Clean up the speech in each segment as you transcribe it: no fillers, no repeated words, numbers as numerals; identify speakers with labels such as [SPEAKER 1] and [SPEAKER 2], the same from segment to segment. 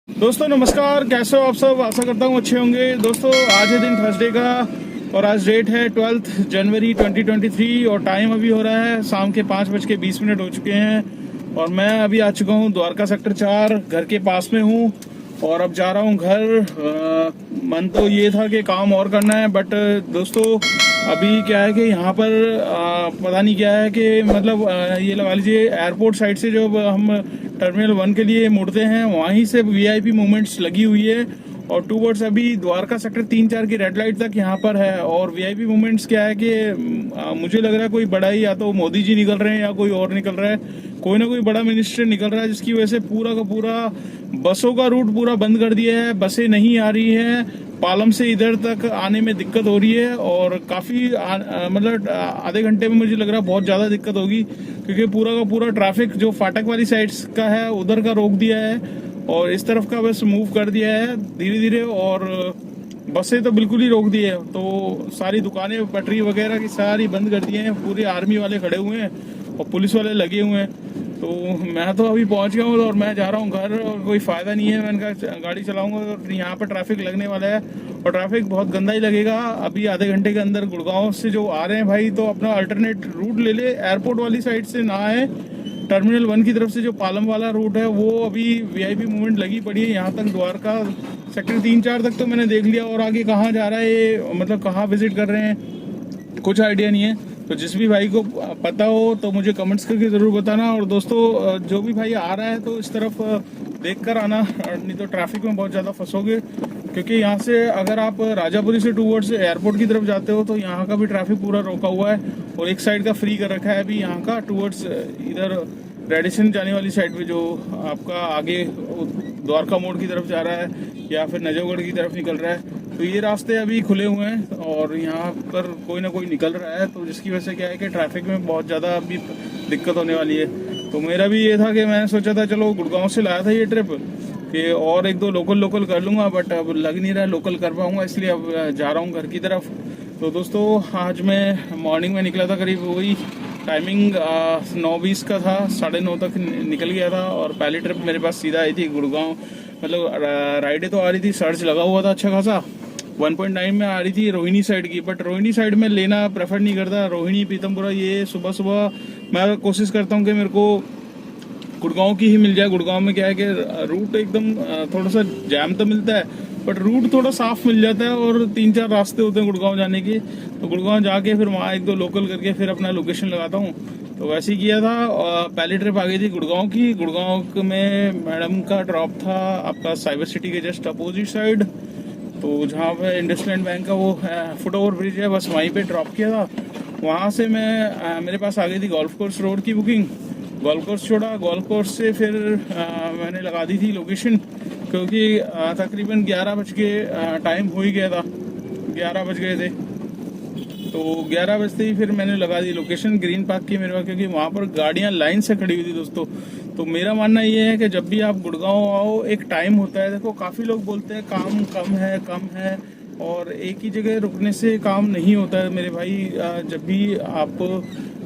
[SPEAKER 1] दोस्तों नमस्कार, कैसे हो आप सब। आशा करता हूँ अच्छे होंगे। दोस्तों आज है दिन थर्सडे का और आज डेट है 12 जनवरी 2023 और टाइम अभी हो रहा है शाम के 5:20 हो चुके हैं और मैं अभी आ चुका हूँ द्वारका सेक्टर 4 घर के पास में हूँ और अब जा रहा हूँ घर। मन तो ये था कि काम और करना है, बट दोस्तों अभी क्या है कि यहाँ पर पता नहीं क्या है कि मतलब ये लगा लीजिए एयरपोर्ट साइड से जो हम टर्मिनल 1 के लिए मुड़ते हैं वहीं से वीआईपी मूवमेंट्स लगी हुई है और टूवर्ड्स अभी द्वारका सेक्टर 3-4 की रेड लाइट तक यहाँ पर है। और वीआईपी मूवमेंट्स क्या है कि मुझे लग रहा है कोई बड़ा ही, या तो मोदी जी निकल रहे हैं या कोई और निकल रहा है, कोई ना कोई बड़ा मिनिस्टर निकल रहा है, जिसकी वजह से पूरा का पूरा बसों का रूट पूरा बंद कर दिया है। बसें नहीं आ रही हैं, पालम से इधर तक आने में दिक्कत हो रही है और काफी मतलब आधे घंटे में मुझे लग रहा है बहुत ज्यादा दिक्कत होगी, क्योंकि पूरा का पूरा ट्रैफिक जो फाटक वाली साइड्स का है उधर का रोक दिया है और इस तरफ का बस मूव कर दिया है धीरे धीरे, और बसें तो बिल्कुल ही रोक दी है। तो सारी दुकानें पटरी वगैरह की सारी बंद कर दी हैं, पूरे आर्मी वाले खड़े हुए हैं और पुलिस वाले लगे हुए हैं। तो मैं तो अभी पहुंच गया हूँ और मैं जा रहा हूँ घर और कोई फायदा नहीं है, मैंने कहा गाड़ी चलाऊंगा और यहाँ पर ट्रैफिक लगने वाला है और ट्रैफिक बहुत गंदा ही लगेगा। अभी आधे घंटे के अंदर गुड़गांव से जो आ रहे हैं भाई तो अपना अल्टरनेट रूट ले ले, एयरपोर्ट वाली साइड से ना आए, टर्मिनल 1 की तरफ से जो पालम वाला रूट है वो अभी वीआईपी मूवमेंट लगी पड़ी है यहाँ तक। द्वारका सेक्टर 3-4 तक तो मैंने देख लिया और आगे कहाँ जा रहा है ये, मतलब कहाँ विजिट कर रहे हैं कुछ आइडिया नहीं है। तो जिस भी भाई को पता हो तो मुझे कमेंट्स करके ज़रूर बताना। और दोस्तों जो भी भाई आ रहा है तो इस तरफ देख कर आना, नहीं तो ट्रैफिक में बहुत ज़्यादा फंसोगे, क्योंकि यहाँ से अगर आप राजापुरी से टूवर्ड्स एयरपोर्ट की तरफ जाते हो तो यहाँ का भी ट्रैफिक पूरा रोका हुआ है और एक साइड का फ्री कर रखा है अभी यहाँ का टूवर्ड्स इधर रेडिसन जाने वाली साइड पे, जो आपका आगे द्वारका मोड़ की तरफ जा रहा है या फिर नजफगढ़ की तरफ निकल रहा है। तो ये रास्ते अभी खुले हुए हैं और यहाँ पर कोई ना कोई निकल रहा है, तो जिसकी वजह से क्या है कि ट्रैफिक में बहुत ज़्यादा अभी दिक्कत होने वाली है। तो मेरा भी ये था कि मैंने सोचा था चलो गुड़गांव से लाया था ये ट्रिप कि और एक दो लोकल कर लूँगा, बट अब लग नहीं रहा लोकल कर पाऊँगा, इसलिए अब जा रहा हूँ घर की तरफ। तो दोस्तों आज मैं मॉर्निंग में निकला था, करीब वही टाइमिंग 9:20 का था, 9:30 तक निकल गया था और पहली ट्रिप मेरे पास सीधा आई थी गुड़गांव। मतलब राइडें तो आ रही थी, सर्च लगा हुआ था अच्छा खासा, 1.9 में आ रही थी रोहिणी साइड की, बट रोहिणी साइड में लेना प्रेफर नहीं करता। रोहिणी पीतमपुरा ये सुबह सुबह मैं कोशिश करता हूँ कि मेरे को गुड़गांव की ही मिल जाए। गुड़गांव में क्या है कि रूट एकदम थोड़ा सा जैम तो मिलता है बट रूट थोड़ा साफ मिल जाता है और 3-4 रास्ते होते हैं गुड़गांव जाने के। तो गुड़गांव जाके फिर वहाँ एक दो लोकल करके फिर अपना लोकेशन लगाता हूँ। तो वैसे ही किया था। पहली ट्रिप आ गई थी गुड़गांव की। गुड़गांव में मैडम का ड्रॉप था आपका साइबर सिटी के जस्ट अपोजिट साइड, तो जहाँ पे इंडसलैंड बैंक का वो फुट ओवर ब्रिज है बस वहीं पे ड्रॉप किया था। वहाँ से मैं मेरे पास आ गई थी गोल्फ कोर्स रोड की बुकिंग। गोल्फ कोर्स छोड़ा, गोल्फ कोर्स से फिर मैंने लगा दी थी लोकेशन, क्योंकि तकरीबन 11 बज के टाइम हो ही गया था, 11 बज गए थे। तो 11 बजते ही फिर मैंने लगा दी लोकेशन ग्रीन पार्क की मेरे पास, क्योंकि वहाँ पर गाड़ियाँ लाइन से खड़ी हुई थी दोस्तों। तो मेरा मानना ये है कि जब भी आप गुड़गांव आओ एक टाइम होता है। देखो काफ़ी लोग बोलते हैं काम कम है और एक ही जगह रुकने से काम नहीं होता है मेरे भाई। जब भी आप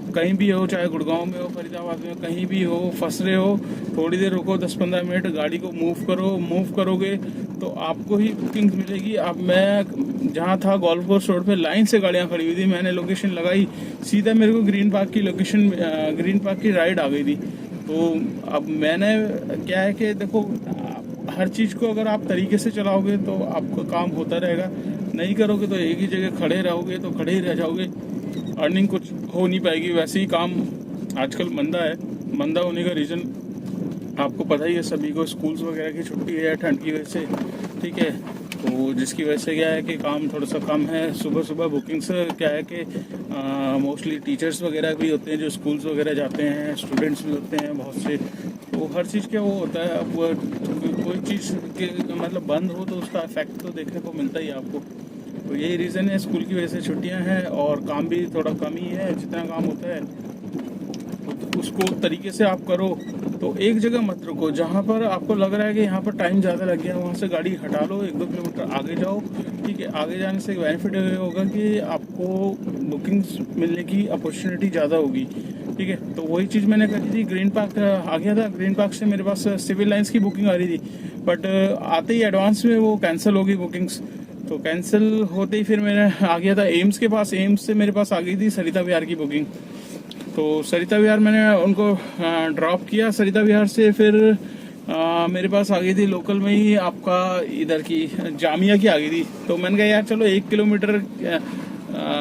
[SPEAKER 1] कहीं भी हो, चाहे गुड़गांव में हो, फरीदाबाद में हो, कहीं भी हो, फंस रहे हो, थोड़ी देर रुको, 10-15 मिनट गाड़ी को मूव करोगे तो आपको ही बुकिंग मिलेगी। अब मैं जहाँ था गोल्फ कोर्स रोड पे लाइन से गाड़ियाँ खड़ी हुई थी, मैंने लोकेशन लगाई, सीधा मेरे को ग्रीन पार्क की लोकेशन, ग्रीन पार्क की राइड आ गई थी। तो अब मैंने क्या है कि देखो हर चीज़ को अगर आप तरीके से चलाओगे तो आपका काम होता रहेगा, नहीं करोगे तो एक ही जगह खड़े रहोगे तो खड़े ही रह जाओगे, अर्निंग कुछ हो नहीं पाएगी। वैसे ही काम आजकल मंदा है। मंदा होने का रीज़न आपको पता ही है सभी को, स्कूल्स वगैरह की छुट्टी है ठंड की वजह से, ठीक है। तो जिसकी वजह से क्या है कि काम थोड़ा सा कम है। सुबह सुबह बुकिंग्स क्या है कि मोस्टली टीचर्स वगैरह भी होते हैं जो स्कूल्स वगैरह जाते हैं, स्टूडेंट्स भी होते हैं बहुत से। तो हर चीज़ क्या वो होता है, अब कोई चीज़ के मतलब बंद हो तो उसका इफेक्ट तो देखने को मिलता ही है आपको। तो यही रीज़न है, स्कूल की वजह से छुट्टियां हैं और काम भी थोड़ा कम ही है। जितना काम होता है तो उसको तरीके से आप करो। तो एक जगह मत रुको, जहाँ पर आपको लग रहा है कि यहाँ पर टाइम ज़्यादा लग गया, वहाँ से गाड़ी हटा लो, 1-2 किलोमीटर आगे जाओ, ठीक है। आगे जाने से बेनिफिट ये होगा कि आपको बुकिंग्स मिलने की अपॉर्चुनिटी ज़्यादा होगी। ठीक है। तो वही चीज़ मैंने करी थी, ग्रीन पार्क आ गया था, ग्रीन पार्क से मेरे पास सिविल लाइंस की बुकिंग आ रही थी, बट आते ही एडवांस में वो कैंसिल हो गई बुकिंग्स। तो कैंसिल होते ही फिर मैंने आ गया था एम्स के पास, एम्स से मेरे पास आ गई थी सरिता विहार की बुकिंग। तो सरिता विहार मैंने उनको ड्रॉप किया, सरिता विहार से फिर मेरे पास आ गई थी लोकल में ही आपका इधर की जामिया की आ गई थी। तो मैंने कहा यार चलो 1 किलोमीटर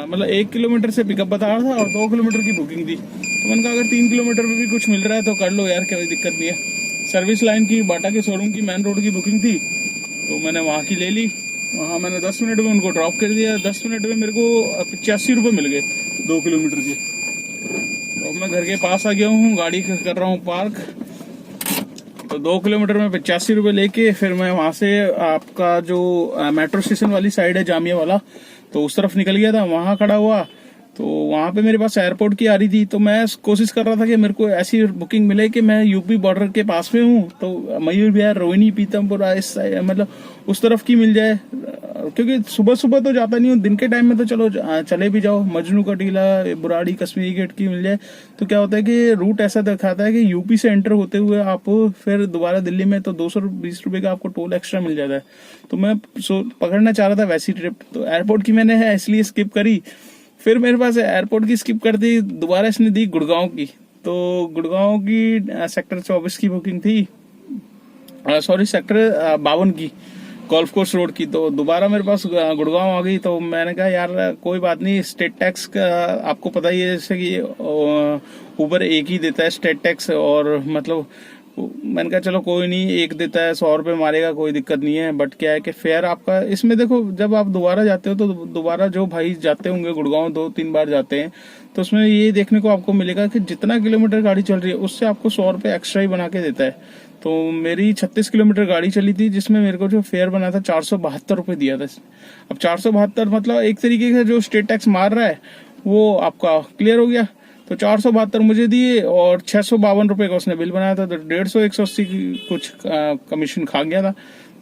[SPEAKER 1] मतलब 1 किलोमीटर से पिकअप बता रहा था और 2 किलोमीटर की बुकिंग थी। तो मैंने कहा अगर 3 किलोमीटर में भी कुछ मिल रहा है तो कर लो यार, कोई दिक्कत नहीं है। सर्विस लाइन की बाटा के शोरूम की मेन रोड की बुकिंग थी, तो मैंने वहाँ की ले ली। वहाँ मैंने 10 मिनट में उनको ड्रॉप कर दिया। 10 मिनट में मेरे को 85 रुपये मिल गए 2 किलोमीटर के। तो मैं घर के पास आ गया हूँ, गाड़ी कर रहा हूँ पार्क। तो 2 किलोमीटर में 85 रुपये लेके फिर मैं वहाँ से आपका जो मेट्रो स्टेशन वाली साइड है जामिया वाला, तो उस तरफ निकल गया था, वहाँ खड़ा हुआ। तो वहाँ पे मेरे पास एयरपोर्ट की आ रही थी, तो मैं कोशिश कर रहा था कि मेरे को ऐसी बुकिंग मिले कि मैं यूपी बॉर्डर के पास में हूँ, तो मयूर विहार, रोहिणी, पीतमपुरा इस मतलब उस तरफ की मिल जाए। क्योंकि सुबह सुबह तो जाता नहीं हूँ, दिन के टाइम में तो चलो चले भी जाओ, मजनू का टीला, बुराड़ी, कश्मीरी गेट की मिल जाए। तो क्या होता है कि रूट ऐसा दिखाता है कि यूपी से एंटर होते हुए आप फिर दोबारा दिल्ली में तो 220 रुपये का आपको टोल एक्स्ट्रा मिल जाता है। तो मैं पकड़ना चाह रहा था वैसी ट्रिप, तो एयरपोर्ट की मैंने है इसलिए स्किप करी। फिर मेरे पास एयरपोर्ट की स्किप कर दी, दोबारा इसने दी गुड़गांव की। तो गुड़गांव की सेक्टर 24 की बुकिंग थी, सॉरी सेक्टर 52 की, गोल्फ कोर्स रोड की। तो दोबारा मेरे पास गुड़गांव आ गई। तो मैंने कहा यार कोई बात नहीं, स्टेट टैक्स का आपको पता ही है, जैसे कि ऊबर एक ही देता है स्टेट टैक्स, और मतलब मैंने कहा चलो कोई नहीं, एक देता है 100 रुपये मारेगा, कोई दिक्कत नहीं है। बट क्या है कि फेयर आपका इसमें देखो, जब आप दोबारा जाते हो तो दोबारा जो भाई जाते होंगे गुड़गांव 2-3 बार जाते हैं, तो उसमें ये देखने को आपको मिलेगा कि जितना किलोमीटर गाड़ी चल रही है उससे आपको 100 रुपये एक्स्ट्रा ही बना के देता है। तो मेरी 36 किलोमीटर गाड़ी चली थी, जिसमें मेरे को जो फेयर बना था 472 रुपये दिया था। अब 472 मतलब एक तरीके से जो स्टेट टैक्स मार रहा है वो आपका क्लियर हो गया। तो 472 मुझे दिए और 652 रुपये का उसने बिल बनाया था, तो 150 180 की कुछ कमीशन खा गया था।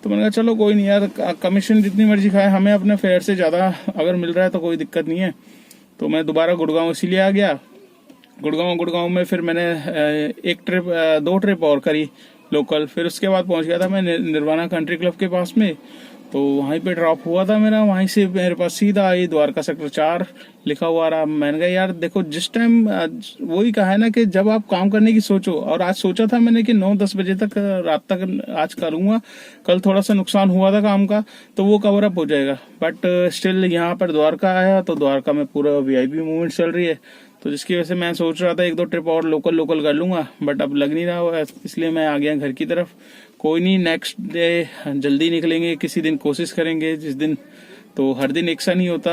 [SPEAKER 1] तो मैंने कहा चलो कोई नहीं यार, कमीशन जितनी मर्जी खाए, हमें अपने फेयर से ज़्यादा अगर मिल रहा है तो कोई दिक्कत नहीं है। तो मैं दोबारा गुड़गांव इसीलिए आ गया। गुड़गांव में फिर मैंने 2 ट्रिप और करी लोकल। फिर उसके बाद पहुंच गया था मैं निर्वाणा कंट्री क्लब के पास में, तो वहीं पे ड्रॉप हुआ था मेरा। वहीं से मेरे पास सीधा आई द्वारका सेक्टर 4 लिखा हुआ रहा। मैंने कहा यार देखो, जिस टाइम वही कहा है ना कि जब आप काम करने की सोचो, और आज सोचा था मैंने कि 9-10 बजे तक रात तक आज करूंगा। कल थोड़ा सा नुकसान हुआ था काम का, तो वो कवर अप हो जाएगा। बट स्टिल यहाँ पर द्वारका आया तो द्वारका में पूरा VIP मूवमेंट चल रही है, तो जिसकी वजह से मैं सोच रहा था 1-2 ट्रिप और लोकल कर लूंगा, बट अब लग नहीं रहा हुआ, इसलिए मैं आ गया घर की तरफ। कोई नहीं, नेक्स्ट डे जल्दी निकलेंगे, किसी दिन कोशिश करेंगे जिस दिन, तो हर दिन एक सा नहीं होता,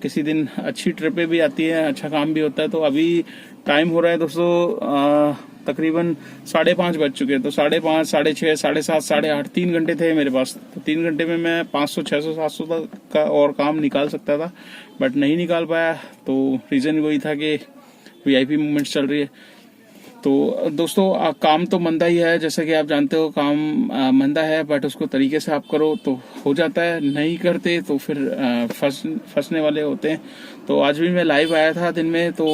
[SPEAKER 1] किसी दिन अच्छी ट्रिपें भी आती हैं, अच्छा काम भी होता है। तो अभी टाइम हो रहा है दोस्तों तकरीबन 5:30 बज चुके हैं। तो 5:30, 6:30, 7:30, 8:30 3 घंटे थे मेरे पास। तो 3 घंटे में मैं 500, 600, 700 तक का और काम निकाल सकता था, बट नहीं निकाल पाया। तो रीज़न वही था कि VIP मूवमेंट चल रही है। तो दोस्तों काम तो मंदा ही है, जैसे कि आप जानते हो काम मंदा है, बट उसको तरीके से आप करो तो हो जाता है, नहीं करते तो फिर फंसने वाले होते हैं। तो आज भी मैं लाइव आया था दिन में। तो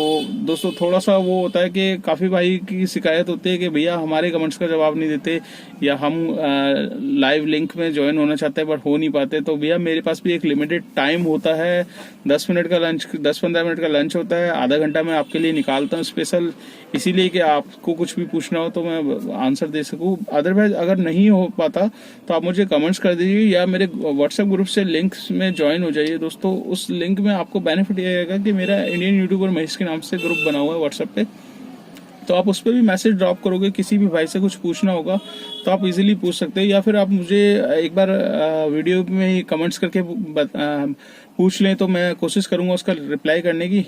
[SPEAKER 1] दोस्तों थोड़ा सा वो होता है कि काफ़ी भाई की शिकायत होती है कि भैया हमारे कमेंट्स का जवाब नहीं देते, या हम लाइव लिंक में ज्वाइन होना चाहते हैं बट हो नहीं पाते। तो भैया मेरे पास भी एक लिमिटेड टाइम होता है, 10 मिनट का लंच, 10-15 मिनट का लंच होता है, आधा घंटा मैं आपके लिए निकालता हूँ स्पेशल, इसीलिए कि आपको कुछ भी पूछना हो तो मैं आंसर दे सकूं। अदरवाइज अगर नहीं हो पाता तो आप मुझे कमेंट्स कर दीजिए, या मेरे व्हाट्सएप ग्रुप से लिंक में ज्वाइन हो जाइए दोस्तों। उस लिंक में आपको बेनिफिट ये आएगा कि मेरा इंडियन यूट्यूबर महेश के नाम से ग्रुप बना हुआ है व्हाट्सएप पे, तो आप उस पर भी मैसेज ड्रॉप करोगे, किसी भी भाई से कुछ पूछना होगा तो आप इजीली पूछ सकते हैं, या फिर आप मुझे एक बार वीडियो में ही कमेंट्स करके पूछ लें, तो मैं कोशिश करूंगा उसका रिप्लाई करने की।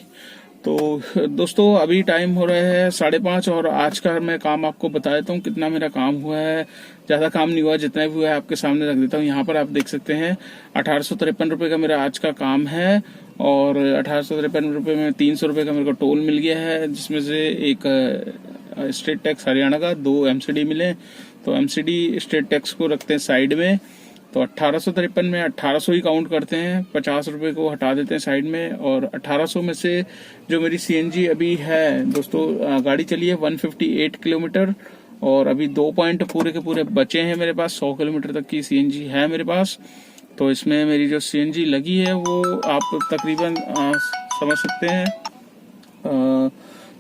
[SPEAKER 1] तो दोस्तों अभी टाइम हो रहा है 5:30, और आज का मैं काम आपको बता देता हूँ कितना मेरा काम हुआ है। ज़्यादा काम नहीं हुआ, जितना भी हुआ है आपके सामने रख देता हूँ। यहाँ पर आप देख सकते हैं 1853 रुपये का मेरा आज का काम है, और 1853 रुपये में 300 रुपये का मेरे को टोल मिल गया है, जिसमें से एक स्टेट टैक्स हरियाणा का, 2 MCD मिले। तो MCD स्टेट टैक्स को रखते हैं साइड में, तो 1853 में 1800 ही काउंट करते हैं, 50 रुपए को हटा देते हैं साइड में, और 1800 में से जो मेरी सीएनजी अभी है दोस्तों, गाड़ी चली है 158 किलोमीटर, और अभी 2 पॉइंट पूरे के पूरे बचे हैं मेरे पास। 100 किलोमीटर तक की सीएनजी है मेरे पास। तो इसमें मेरी जो सीएनजी लगी है वो आप तकरीबन समझ सकते हैं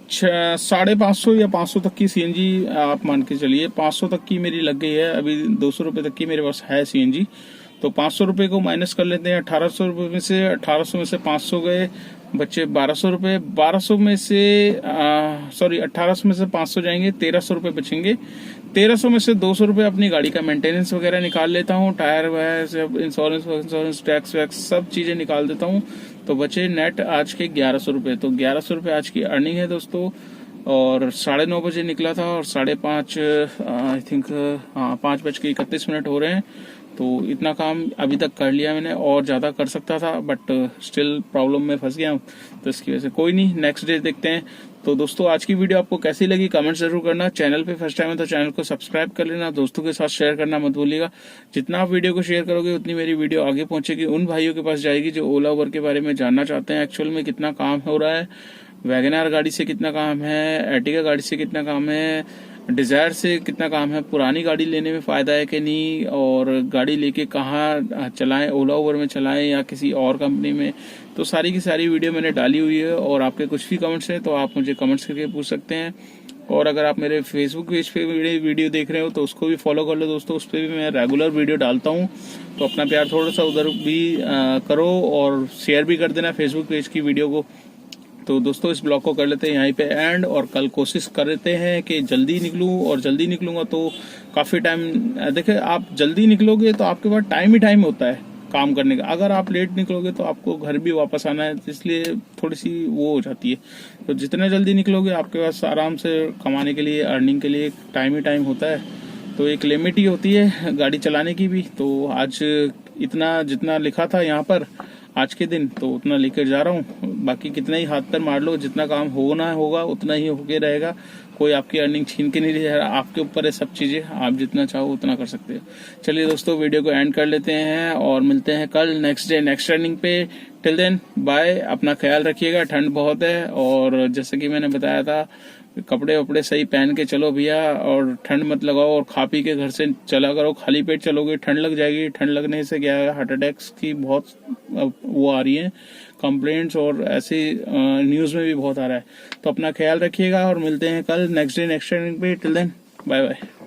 [SPEAKER 1] 550 या 500 तक की सीएनजी आप मान के चलिए। 500 तक की मेरी लग गई है, अभी 200 रुपए तक की मेरे पास है सीएनजी। तो 500 रुपए को माइनस कर लेते हैं 1800 रुपए में से। 1800 में से 500 गए, बच्चे 1200 रुपए। 1200 में से 1800 में से 500 जाएंगे, 1300 रुपए बचेंगे। 1300 में से 200 रुपए अपनी गाड़ी का मेंटेनेंस वगैरह निकाल लेता हूँ, टायर वगैरह सब, इंश्योरेंस टैक्स वैक्स सब चीजें निकाल देता हूँ। तो बचे नेट आज के 1100 रुपए। तो 1100 रुपए आज की अर्निंग है दोस्तों। और 9:30 बजे निकला था, और 5:30 आई थिंक 5:31 हो रहे हैं। तो इतना काम अभी तक कर लिया मैंने, और ज्यादा कर सकता था बट स्टिल प्रॉब्लम में फंस गया हूँ, तो इसकी वजह से कोई नहीं, नेक्स्ट डे देखते हैं। तो दोस्तों आज की वीडियो आपको कैसी लगी कमेंट जरूर करना। चैनल पे फर्स्ट टाइम है तो चैनल को सब्सक्राइब कर लेना, दोस्तों के साथ शेयर करना मत भूलिएगा। जितना आप वीडियो को शेयर करोगे उतनी मेरी वीडियो आगे पहुंचेगी, उन भाइयों के पास जाएगी जो ओला उबर के बारे में जानना चाहते हैं एक्चुअल में कितना काम हो रहा है, वैगनआर गाड़ी से कितना काम है, एर्टिगा गाड़ी से कितना काम है, डिजायर से कितना काम है, पुरानी गाड़ी लेने में फायदा है कि नहीं, और गाड़ी लेके कहाँ चलाएं, ओला उबर में चलाएं या किसी और कंपनी में। तो सारी की सारी वीडियो मैंने डाली हुई है, और आपके कुछ भी कमेंट्स हैं तो आप मुझे कमेंट्स करके पूछ सकते हैं। और अगर आप मेरे फेसबुक पेज पे वीडियो देख रहे हो तो उसको भी फॉलो कर लो दोस्तों, उस पर भी मैं रेगुलर वीडियो डालता हूँ। तो अपना प्यार थोड़ा सा उधर भी करो, और शेयर भी कर देना फेसबुक पेज की वीडियो को। तो दोस्तों इस ब्लॉग को कर लेते हैं यहीं पे एंड, और कल कोशिश करते हैं कि जल्दी निकलूं, और जल्दी निकलूंगा तो काफी टाइम, देखिए आप जल्दी निकलोगे तो आपके पास टाइम ही टाइम होता है काम करने का। अगर आप लेट निकलोगे तो आपको घर भी वापस आना है, इसलिए थोड़ी सी वो हो जाती है। तो जितने जल्दी निकलोगे आपके पास आराम से कमाने के लिए, अर्निंग के लिए टाइम ही टाइम होता है। तो एक लिमिट ही होती है गाड़ी चलाने की भी। तो आज इतना जितना लिखा था यहाँ पर आज के दिन, तो उतना लेकर जा रहा हूँ। बाकी कितना ही हाथ पर मार लो, जितना काम होना होगा उतना ही होके रहेगा। कोई आपकी अर्निंग छीन के नहीं ले रहा, आपके ऊपर है सब चीजें, आप जितना चाहो उतना कर सकते हो। चलिए दोस्तों वीडियो को एंड कर लेते हैं, और मिलते हैं कल नेक्स्ट डे नेक्स्ट अर्निंग पे। टिल देन बाय, अपना ख्याल रखिएगा, ठंड बहुत है, और जैसे कि मैंने बताया था कपड़े वपड़े सही पहन के चलो भैया, और ठंड मत लगाओ, और खा पी के घर से चला करो। खाली पेट चलोगे ठंड लग जाएगी, ठंड लगने से क्या है, हार्ट अटैक्स की बहुत वो आ रही है कंप्लेंट्स, और ऐसे न्यूज में भी बहुत आ रहा है। तो अपना ख्याल रखिएगा, और मिलते हैं कल नेक्स्ट डे नेक्स्ट टाइम पे। Till then bye bye.